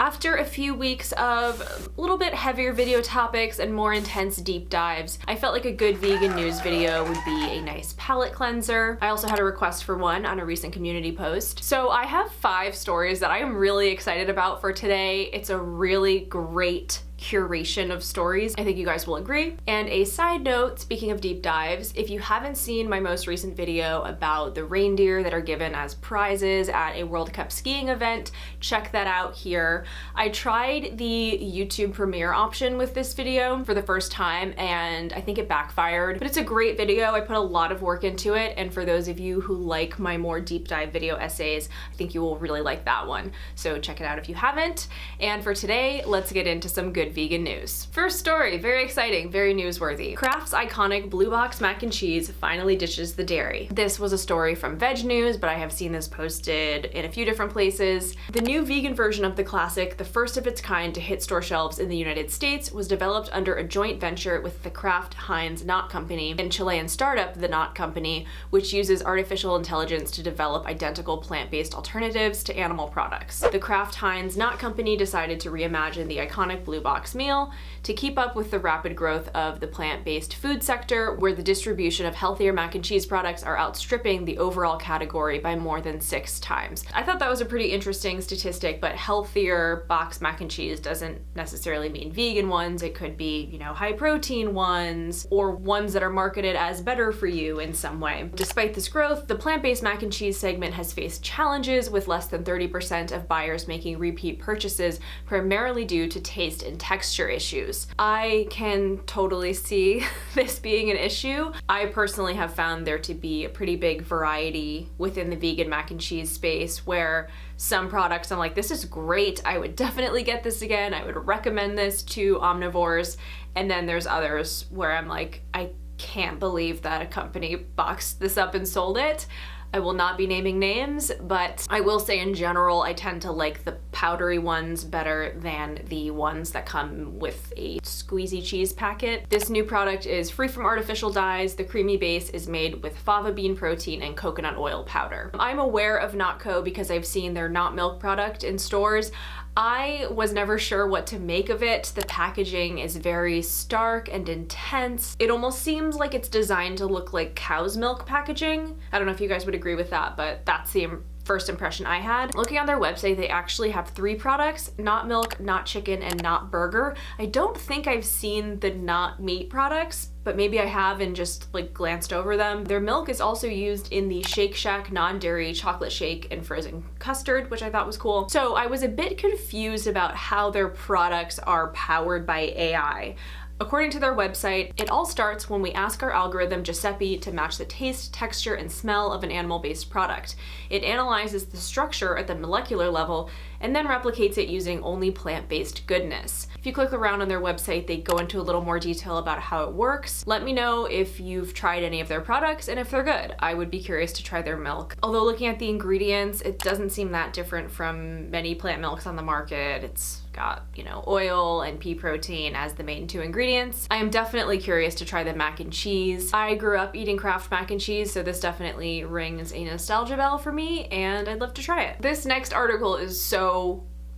After a few weeks of a little bit heavier video topics and more intense deep dives, I felt like a good vegan news video would be a nice palate cleanser. I also had a request for one on a recent community post. So I have 5 stories that I am really excited about for today. It's a really great curation of stories. I think you guys will agree. And a side note, speaking of deep dives, if you haven't seen my most recent video about the reindeer that are given as prizes at a World Cup skiing event, check that out here. I tried the YouTube premiere option with this video for the first time and I think it backfired, but it's a great video. I put a lot of work into it, and for those of you who like my more deep dive video essays, I think you will really like that one. So check it out if you haven't. And for today, let's get into some good vegan news. First story, very exciting, very newsworthy. Kraft's iconic blue box mac and cheese finally ditches the dairy. This was a story from Veg News, but I have seen this posted in a few different places. The new vegan version of the classic, the first of its kind to hit store shelves in the United States, was developed under a joint venture with the Kraft NotCo company and Chilean startup, the Not Company, which uses artificial intelligence to develop identical plant-based alternatives to animal products. The Kraft NotCo company decided to reimagine the iconic blue box meal to keep up with the rapid growth of the plant-based food sector, where the distribution of healthier mac and cheese products are outstripping the overall category by more than 6 times. I thought that was a pretty interesting statistic, but healthier box mac and cheese doesn't necessarily mean vegan ones. It could be, you know, high protein ones or ones that are marketed as better for you in some way. Despite this growth, the plant-based mac and cheese segment has faced challenges, with less than 30% of buyers making repeat purchases, primarily due to taste and texture issues. I can totally see this being an issue. I personally have found there to be a pretty big variety within the vegan mac and cheese space, where some products I'm like, this is great, I would definitely get this again, I would recommend this to omnivores, and then there's others where I'm like, I can't believe that a company boxed this up and sold it. I will not be naming names, but I will say in general, I tend to like the powdery ones better than the ones that come with a squeezy cheese packet. This new product is free from artificial dyes. The creamy base is made with fava bean protein and coconut oil powder. I'm aware of NotCo because I've seen their NotMilk product in stores. I was never sure what to make of it. The packaging is very stark and intense. It almost seems like it's designed to look like cow's milk packaging. I don't know if you guys would agree with that, but that's the first impression I had. Looking on their website, they actually have 3 products: Not Milk, Not Chicken, and Not Burger. I don't think I've seen the Not Meat products, but maybe I have and just like glanced over them. Their milk is also used in the Shake Shack non-dairy chocolate shake and frozen custard, which I thought was cool. So I was a bit confused about how their products are powered by AI. According to their website, it all starts when we ask our algorithm Giuseppe to match the taste, texture, and smell of an animal-based product. It analyzes the structure at the molecular level and then replicates it using only plant-based goodness. If you click around on their website, they go into a little more detail about how it works. Let me know if you've tried any of their products and if they're good. I would be curious to try their milk. Although looking at the ingredients, it doesn't seem that different from many plant milks on the market. It's got, you know, oil and pea protein as the main 2 ingredients. I am definitely curious to try the mac and cheese. I grew up eating Kraft Mac and Cheese, so this definitely rings a nostalgia bell for me, and I'd love to try it. This next article is so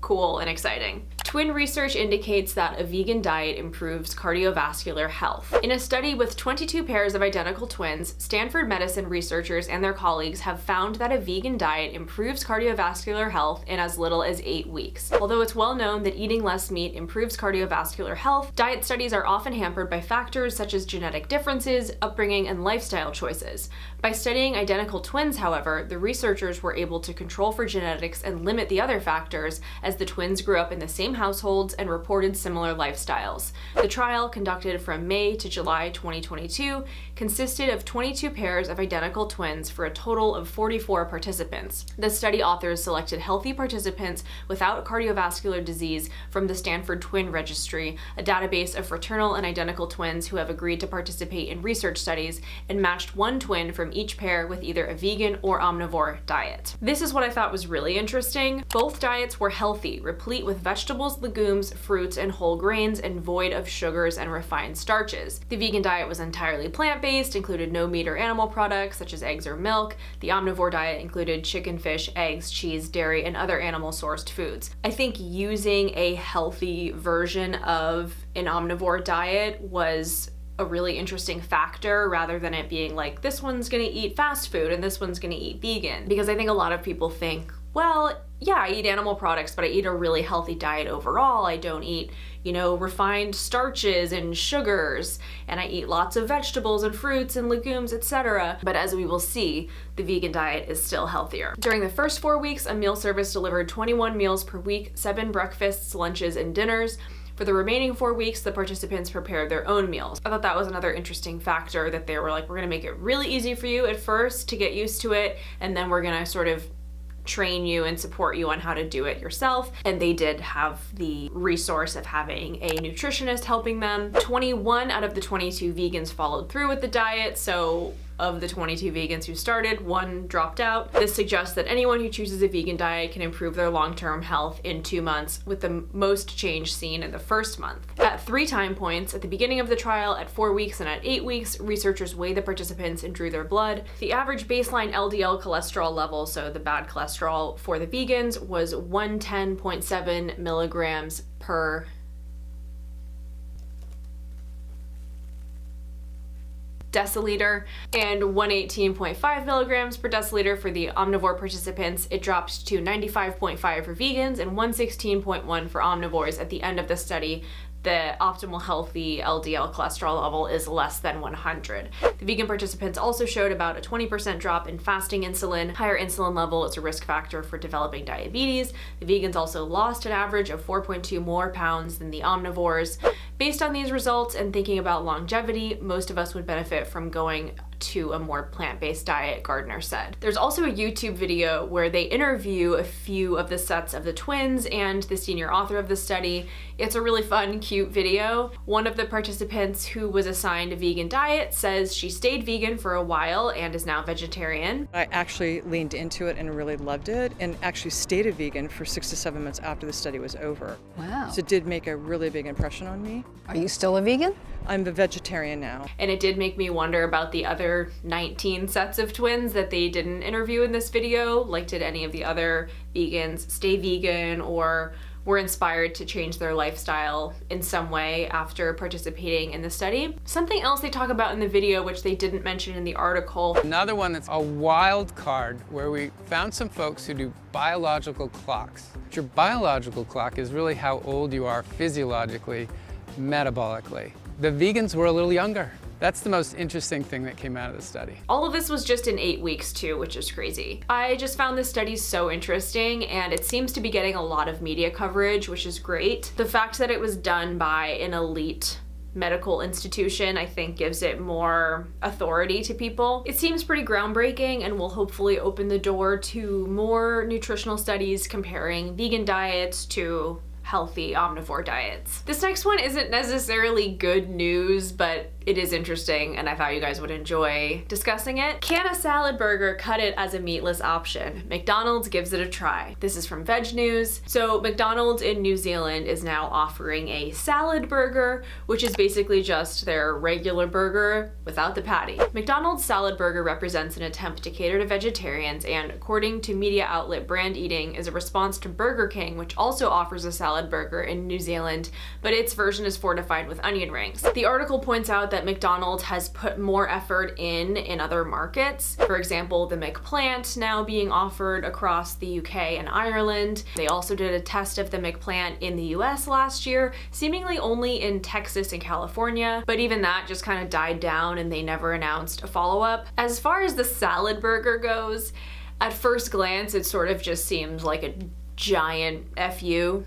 cool and exciting. Twin research indicates that a vegan diet improves cardiovascular health. In a study with 22 pairs of identical twins, Stanford Medicine researchers and their colleagues have found that a vegan diet improves cardiovascular health in as little as 8 weeks. Although it's well known that eating less meat improves cardiovascular health, diet studies are often hampered by factors such as genetic differences, upbringing, and lifestyle choices. By studying identical twins, however, the researchers were able to control for genetics and limit the other factors, as the twins grew up in the same households and reported similar lifestyles. The trial, conducted from May to July 2022, consisted of 22 pairs of identical twins for a total of 44 participants. The study authors selected healthy participants without cardiovascular disease from the Stanford Twin Registry, a database of fraternal and identical twins who have agreed to participate in research studies, and matched 1 twin from each pair with either a vegan or omnivore diet. This is what I thought was really interesting. Both diets were healthy, replete with vegetables vegetables, legumes, fruits, and whole grains, and void of sugars and refined starches. The vegan diet was entirely plant-based, included no meat or animal products such as eggs or milk. The omnivore diet included chicken, fish, eggs, cheese, dairy, and other animal-sourced foods. I think using a healthy version of an omnivore diet was a really interesting factor, rather than it being like, this one's gonna eat fast food and this one's gonna eat vegan. Because I think a lot of people think, well, yeah, I eat animal products, but I eat a really healthy diet overall. I don't eat, refined starches and sugars, and I eat lots of vegetables and fruits and legumes, etc. But as we will see, the vegan diet is still healthier. During the first 4 weeks, a meal service delivered 21 meals per week, 7 breakfasts, lunches, and dinners. For the remaining 4 weeks, the participants prepared their own meals. I thought that was another interesting factor, that they were like, we're gonna make it really easy for you at first to get used to it, and then we're gonna sort of train you and support you on how to do it yourself. And they did have the resource of having a nutritionist helping them. 21 out of the 22 vegans followed through with the diet, so of the 22 vegans who started, 1 dropped out. This suggests that anyone who chooses a vegan diet can improve their long-term health in 2 months, with the most change seen in the first month. At 3 time points, at the beginning of the trial, at 4 weeks, and at 8 weeks, researchers weighed the participants and drew their blood. The average baseline LDL cholesterol level, so the bad cholesterol for the vegans, was 110.7 milligrams per deciliter, and 118.5 milligrams per deciliter for the omnivore participants. It dropped to 95.5 for vegans and 116.1 for omnivores at the end of the study. The optimal healthy LDL cholesterol level is less than 100. The vegan participants also showed about a 20% drop in fasting insulin. Higher insulin level is a risk factor for developing diabetes. The vegans also lost an average of 4.2 more pounds than the omnivores. Based on these results and thinking about longevity, most of us would benefit from going to a more plant-based diet, Gardner said. There's also a YouTube video where they interview a few of the sets of the twins and the senior author of the study. It's a really fun, cute video. One of the participants who was assigned a vegan diet says she stayed vegan for a while and is now vegetarian. I actually leaned into it and really loved it, and actually stayed a vegan for 6 to 7 months after the study was over. Wow. So it did make a really big impression on me. Are you still a vegan? I'm a vegetarian now. And it did make me wonder about the other 19 sets of twins that they didn't interview in this video. Like, did any of the other vegans stay vegan or were inspired to change their lifestyle in some way after participating in the study? Something else they talk about in the video, which they didn't mention in the article. Another one that's a wild card, where we found some folks who do biological clocks. Your biological clock is really how old you are physiologically, metabolically. The vegans were a little younger. That's the most interesting thing that came out of the study. All of this was just in 8 weeks too, which is crazy. I just found this study so interesting, and it seems to be getting a lot of media coverage, which is great. The fact that it was done by an elite medical institution, I think, gives it more authority to people. It seems pretty groundbreaking and will hopefully open the door to more nutritional studies comparing vegan diets to healthy omnivore diets. This next one isn't necessarily good news, but it is interesting, and I thought you guys would enjoy discussing it. Can a salad burger cut it as a meatless option? McDonald's gives it a try. This is from Veg News. So McDonald's in New Zealand is now offering a salad burger, which is basically just their regular burger without the patty. McDonald's salad burger represents an attempt to cater to vegetarians, and according to media outlet Brand Eating, is a response to Burger King, which also offers a salad burger in New Zealand, but its version is fortified with onion rings. The article points out that McDonald's has put more effort in other markets. For example, the McPlant now being offered across the UK and Ireland. They also did a test of the McPlant in the US last year, seemingly only in Texas and California, but even that just kind of died down and they never announced a follow-up. As far as the salad burger goes, at first glance, it sort of just seems like a giant FU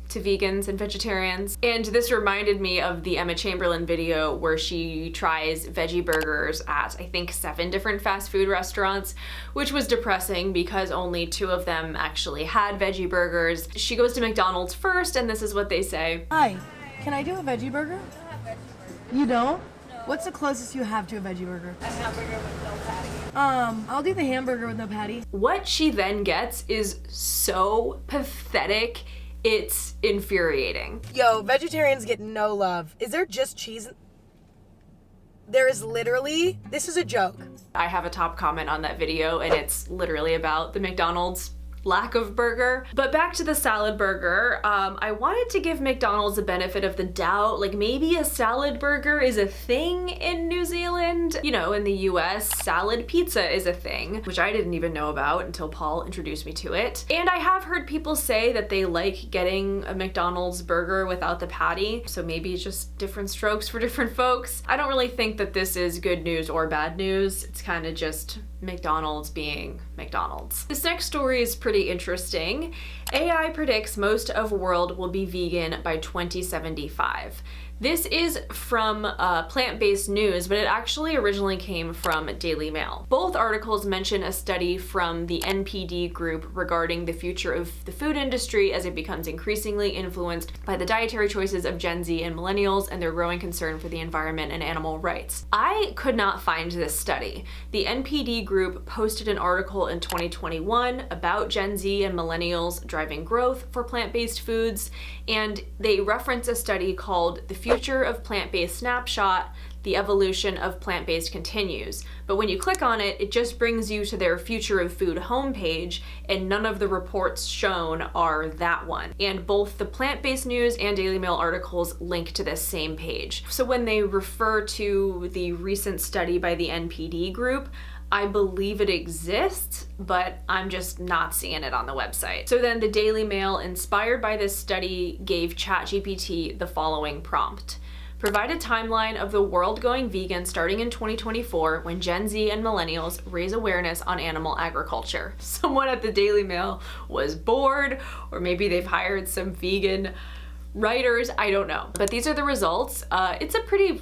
to vegans and vegetarians. And this reminded me of the Emma Chamberlain video where she tries veggie burgers at, I think, 7 different fast food restaurants, which was depressing because only 2 of them actually had veggie burgers. She goes to McDonald's first, and this is what they say. Hi, can I do a veggie burger? You don't? No. What's the closest you have to a veggie burger? A hamburger with no patty. I'll do the hamburger with no patty. What she then gets is so pathetic It's infuriating. Yo, vegetarians get no love. Is there just cheese? There is literally, this is a joke. I have a top comment on that video, and it's literally about the McDonald's lack of burger. But back to the salad burger, I wanted to give McDonald's the benefit of the doubt. Like, maybe a salad burger is a thing in New Zealand. You know, in the US, salad pizza is a thing, which I didn't even know about until Paul introduced me to it. And I have heard people say that they like getting a McDonald's burger without the patty, so maybe it's just different strokes for different folks. I don't really think that this is good news or bad news. It's kind of just McDonald's being McDonald's. This next story is pretty interesting. AI predicts most of world will be vegan by 2075. This is from Plant-Based News, but it actually originally came from Daily Mail. Both articles mention a study from the NPD group regarding the future of the food industry as it becomes increasingly influenced by the dietary choices of Gen Z and millennials and their growing concern for the environment and animal rights. I could not find this study. The NPD group posted an article in 2021 about Gen Z and millennials driving growth for plant-based foods, and they reference a study called The Future of Plant-Based Snapshot, The Evolution of Plant-Based Continues. But when you click on it, it just brings you to their Future of Food homepage, and none of the reports shown are that one. And both the Plant-Based News and Daily Mail articles link to this same page. So when they refer to the recent study by the NPD group, I believe it exists, but I'm just not seeing it on the website. So then the Daily Mail, inspired by this study, gave ChatGPT the following prompt. Provide a timeline of the world going vegan starting in 2024 when Gen Z and millennials raise awareness on animal agriculture. Someone at the Daily Mail was bored, or maybe they've hired some vegan writers, I don't know. But these are the results. It's a pretty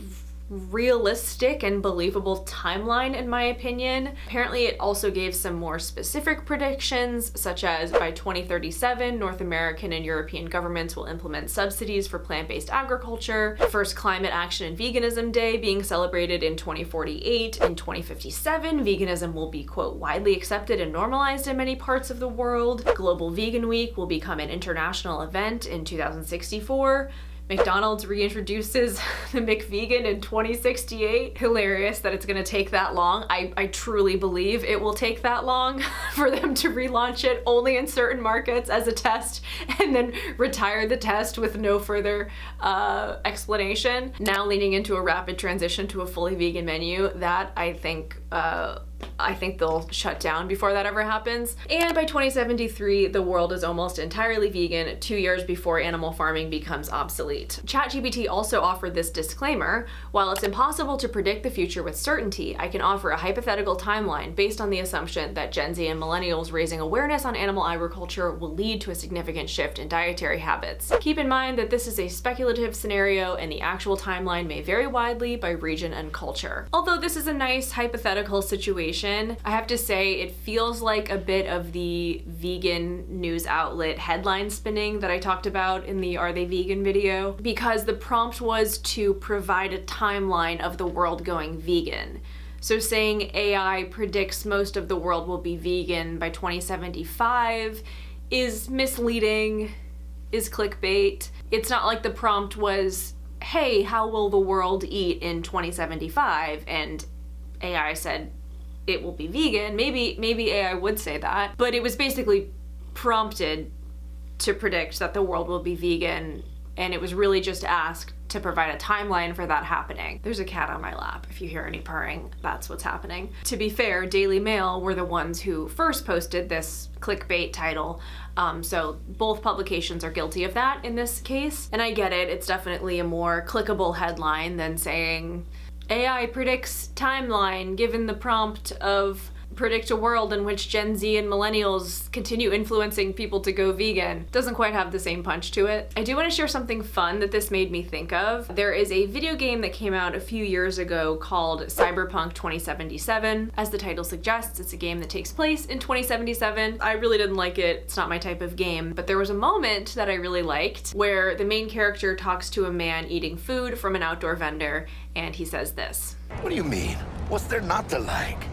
realistic and believable timeline in my opinion. Apparently it also gave some more specific predictions, such as by 2037 North American and European governments will implement subsidies for plant-based agriculture, first Climate Action and Veganism Day being celebrated in 2048. In 2057 veganism will be, quote, widely accepted and normalized in many parts of the world. Global Vegan Week will become an international event in 2064. McDonald's reintroduces the McVegan in 2068. Hilarious that it's gonna take that long. I truly believe it will take that long for them to relaunch it only in certain markets as a test and then retire the test with no further explanation. Now leaning into a rapid transition to a fully vegan menu, that I think they'll shut down before that ever happens. And by 2073, the world is almost entirely vegan, 2 years before animal farming becomes obsolete. ChatGPT also offered this disclaimer: while it's impossible to predict the future with certainty, I can offer a hypothetical timeline based on the assumption that Gen Z and millennials raising awareness on animal agriculture will lead to a significant shift in dietary habits. Keep in mind that this is a speculative scenario and the actual timeline may vary widely by region and culture. Although this is a nice hypothetical situation, I have to say it feels like a bit of the vegan news outlet headline spinning that I talked about in the Are They Vegan video, because the prompt was to provide a timeline of the world going vegan. So saying AI predicts most of the world will be vegan by 2075 is misleading, is clickbait. It's not like the prompt was, hey, how will the world eat in 2075? And AI said, it will be vegan. Maybe AI would say that, but it was basically prompted to predict that the world will be vegan, and it was really just asked to provide a timeline for that happening. There's a cat on my lap. If you hear any purring, that's what's happening. To be fair, Daily Mail were the ones who first posted this clickbait title, so both publications are guilty of that in this case. And I get it, it's definitely a more clickable headline than saying, AI predicts timeline given the prompt of predict a world in which Gen Z and millennials continue influencing people to go vegan. Doesn't quite have the same punch to it. I do want to share something fun that this made me think of. There is a video game that came out a few years ago called Cyberpunk 2077. As the title suggests, it's a game that takes place in 2077. I really didn't like it. It's not my type of game, but there was a moment that I really liked where the main character talks to a man eating food from an outdoor vendor, and he says this. What do you mean? What's there not to like?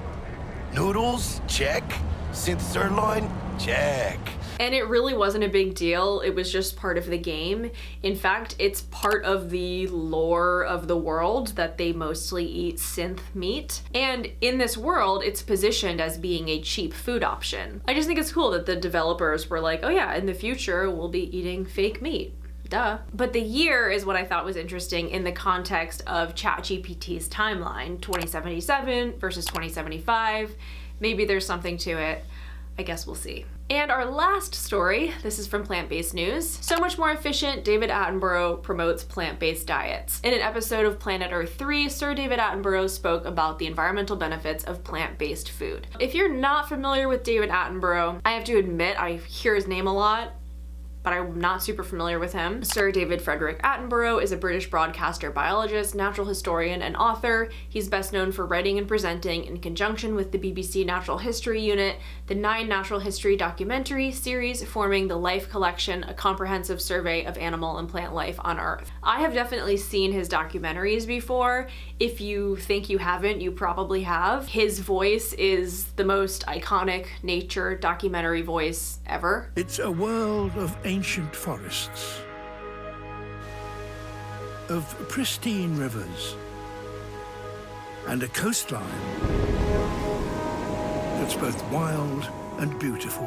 Noodles? Check. Synthsirloin? Check. And it really wasn't a big deal. It was just part of the game. In fact, it's part of the lore of the world that they mostly eat synth meat. And in this world, it's positioned as being a cheap food option. I just think it's cool that the developers were like, oh yeah, in the future, we'll be eating fake meat. Duh. But the year is what I thought was interesting in the context of ChatGPT's timeline, 2077 versus 2075. Maybe there's something to it. I guess we'll see. And our last story, this is from Plant-Based News. So much more efficient, David Attenborough promotes plant-based diets. In an episode of Planet Earth 3, Sir David Attenborough spoke about the environmental benefits of plant-based food. If you're not familiar with David Attenborough, I have to admit I hear his name a lot, but I'm not super familiar with him. Sir David Frederick Attenborough is a British broadcaster, biologist, natural historian, and author. He's best known for writing and presenting, in conjunction with the BBC Natural History Unit, the 9 natural history documentary series forming the Life Collection, a comprehensive survey of animal and plant life on Earth. I have definitely seen his documentaries before. If you think you haven't, you probably have. His voice is the most iconic nature documentary voice ever. It's a world of ancient forests, of pristine rivers, and a coastline that's both wild and beautiful.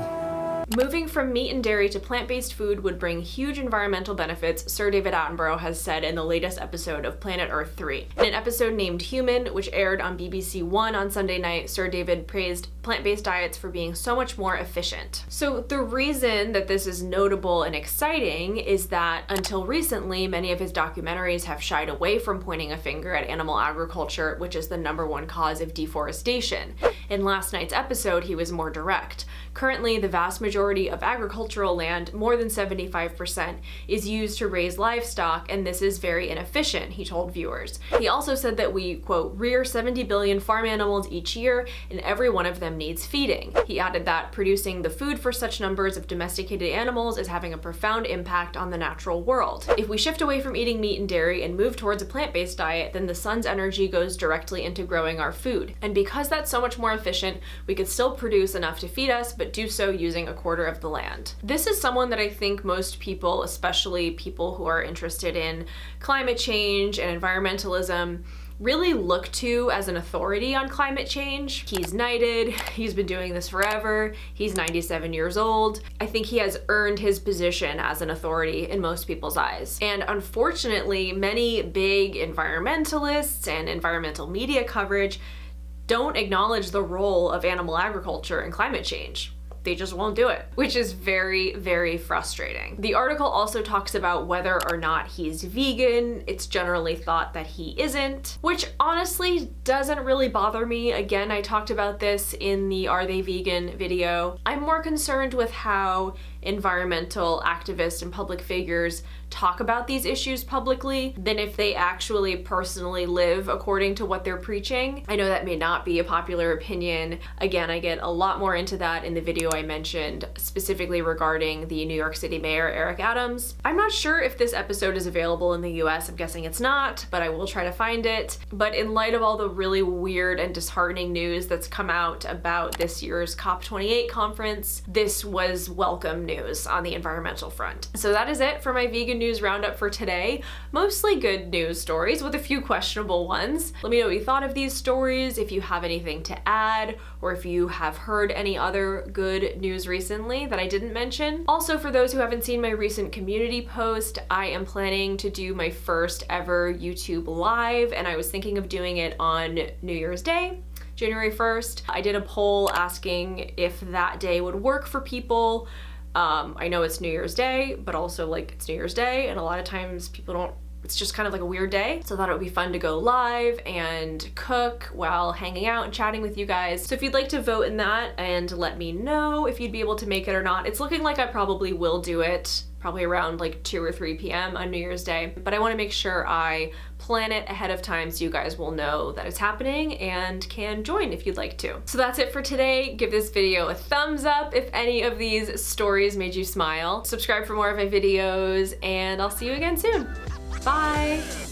Moving from meat and dairy to plant-based food would bring huge environmental benefits, Sir David Attenborough has said in the latest episode of Planet Earth 3. In an episode named Human, which aired on BBC One on Sunday night, Sir David praised plant-based diets for being so much more efficient. So the reason that this is notable and exciting is that until recently, many of his documentaries have shied away from pointing a finger at animal agriculture, which is the #1 cause of deforestation. In last night's episode, he was more direct. Currently, the vast majority of agricultural land, more than 75%, is used to raise livestock, and this is very inefficient, he told viewers. He also said that we, quote, rear 70 billion farm animals each year, and every one of them needs feeding. He added that producing the food for such numbers of domesticated animals is having a profound impact on the natural world. If we shift away from eating meat and dairy and move towards a plant-based diet, then the sun's energy goes directly into growing our food. And because that's so much more efficient, we could still produce enough to feed us, but do so using a quarter of the land. This is someone that I think most people, especially people who are interested in climate change and environmentalism, really look to as an authority on climate change. He's knighted, he's been doing this forever, he's 97 years old. I think he has earned his position as an authority in most people's eyes. And unfortunately, many big environmentalists and environmental media coverage don't acknowledge the role of animal agriculture in climate change. They just won't do it, which is very, very frustrating. The article also talks about whether or not he's vegan. It's generally thought that he isn't, which honestly doesn't really bother me. Again, I talked about this in the Are They Vegan video. I'm more concerned with how environmental activists and public figures talk about these issues publicly than if they actually personally live according to what they're preaching. I know that may not be a popular opinion. Again, I get a lot more into that in the video I mentioned, specifically regarding the New York City Mayor, Eric Adams. I'm not sure if this episode is available in the US. I'm guessing it's not, but I will try to find it. But in light of all the really weird and disheartening news that's come out about this year's COP28 conference, this was welcome news on the environmental front. So that is it for my vegan news roundup for today. Mostly good news stories with a few questionable ones. Let me know what you thought of these stories, if you have anything to add, or if you have heard any other good news recently that I didn't mention. Also, for those who haven't seen my recent community post, I am planning to do my first ever YouTube live, and I was thinking of doing it on New Year's Day, January 1st. I did a poll asking if that day would work for people. I know it's New Year's Day, but also like it's New Year's Day, and a lot of times people don't, it's just kind of like a weird day. So I thought it would be fun to go live and cook while hanging out and chatting with you guys. So if you'd like to vote in that and let me know if you'd be able to make it or not. It's looking like I probably will do it, probably around like 2 or 3 p.m. on New Year's Day, but I want to make sure I plan it ahead of time so you guys will know that it's happening and can join if you'd like to. So that's it for today. Give this video a thumbs up if any of these stories made you smile. Subscribe for more of my videos, and I'll see you again soon. Bye!